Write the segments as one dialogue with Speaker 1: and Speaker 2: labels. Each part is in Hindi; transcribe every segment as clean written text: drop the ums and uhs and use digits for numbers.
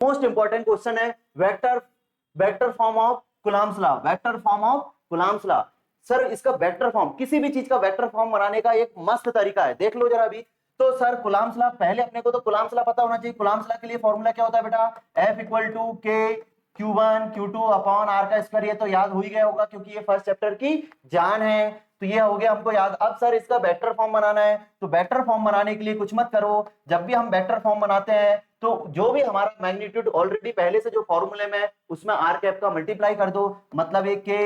Speaker 1: मोस्ट इंपॉर्टेंट क्वेश्चन है vector form of Coulomb's law, vector form of Coulomb's law. Sir इसका वेक्टर फॉर्म, किसी भी चीज का वेक्टर फॉर्म बनाने का एक मस्त तरीका है, देख लो जरा अभी। तो सर कूलम्ब्स लॉ, पहले अपने को तो कूलम्ब्स लॉ पता होना चाहिए। कूलम्ब्स लॉ के लिए फॉर्मूला क्या होता है बेटा, F equal to k Q1 Q2 upon R का स्क्वायर। ये तो याद हो ही गया होगा क्योंकि ये फर्स्ट चैप्टर की जान है, तो ये हो गया हमको याद। अब सर इसका वेक्टर फॉर्म बनाना है, तो वेक्टर फॉर्म बनाने के लिए कुछ मत करो, जब भी हम वेक्टर फॉर्म बनाते हैं तो जो भी हमारा मैग्नीट्यूड ऑलरेडी पहले से जो फॉर्मूले में उसमें आर कैप का मल्टीप्लाई कर दो, मतलब ये के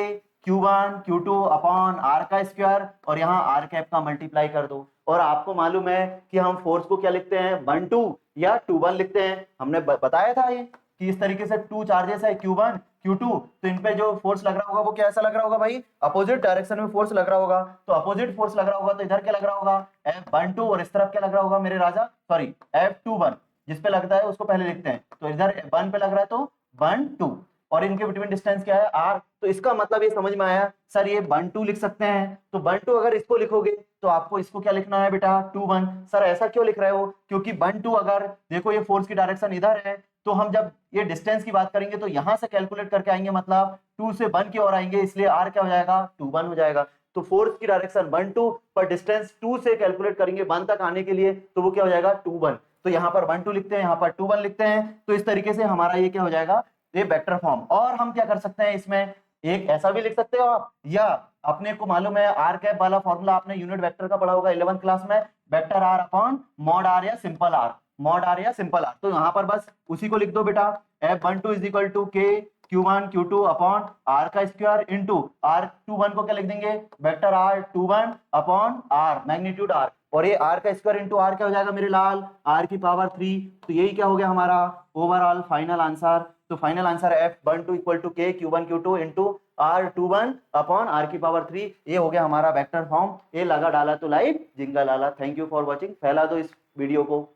Speaker 1: Q1 Q2 अपॉन R का स्क्वायर और यहाँ आर कैप का मल्टीप्लाई कर दो। और आपको मालूम है कि हम फोर्स को क्या लिखते हैं, 1 2 या 2 1 लिखते हैं। हमने बताया था ये कि इस तरीके से 2 चार्जेस है Q1 Q2, तो इन पे जो फोर्स लग रहा होगा वो कैसा लग रहा होगा भाई, अपोजिट डायरेक्शन में फोर्स लग रहा होगा। तो अपोजिट फोर्स लग रहा होगा तो इधर क्या लग रहा होगा, F12, और इस तरफ क्या लग रहा होगा मेरे राजा, सॉरी F21, जिस पे लगता है उसको पहले लिखते हैं। तो इधर 1 पे लग रहा है तो 1 2, और इनके बिटवीन डिस्टेंस क्या है R। तो इसका मतलब ये समझ में आया सर, ये 1 2 लिख सकते हैं। तो 1 2 अगर इसको लिखोगे तो आपको इसको क्या लिखना है बेटा, 2 1। सर ऐसा क्यों लिख रहे हो, क्योंकि 1 2 अगर देखो ये फोर्स की डायरेक्शन इधर है, तो हम जब ये डिस्टेंस की बात करेंगे तो यहां से कैलकुलेट करके आएंगे, मतलब 2 से 1 की ओर आएंगे, इसलिए R क्या हो जाएगा, 2 1 हो जाएगा। तो फोर्स की डायरेक्शन 1 2 पर डिस्टेंस 2 से कैलकुलेट करेंगे 1 तक आने के लिए, तो वो क्या हो जाएगा, 2 1। तो यहाँ पर 1 2 लिखते हैं, यहाँ पर 2 1 लिखते हैं। तो इस तरीके से हमारा ये क्या हो जाएगा, ये वेक्टर फॉर्म। और हम क्या कर सकते हैं इसमें, एक ऐसा भी लिख सकते हो आप, या अपने को मालूम है आर कैप वाला फॉर्मूला आपने यूनिट वेक्टर का पढ़ा होगा 11th क्लास में, vector R upon mod R या सिंपल आर, मॉड आर या सिंपल आर। तो यहाँ पर बस उसी को लिख दो बेटा, F12 is equal to k Q1 Q2 upon R का स्क्वायर इंटू R21 को क्या लिख देंगे, vector R21 upon R magnitude R, और ये आर का स्क्वायर इंटू आर क्या हो जाएगा मेरे लाल, आर की पावर 3। तो यही क्या हो गया हमारा ओवरऑल फाइनल आंसर। तो final answer F12 equal to k Q1 Q2 into R21 upon R की पावर 3। ये हो गया हमारा वेक्टर फॉर्म। ये लगा डाला तो लाइव जिंगल आला। Thank you for watching. फैला दो इस वीडियो को।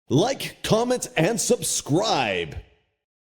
Speaker 2: Like, comment, and subscribe.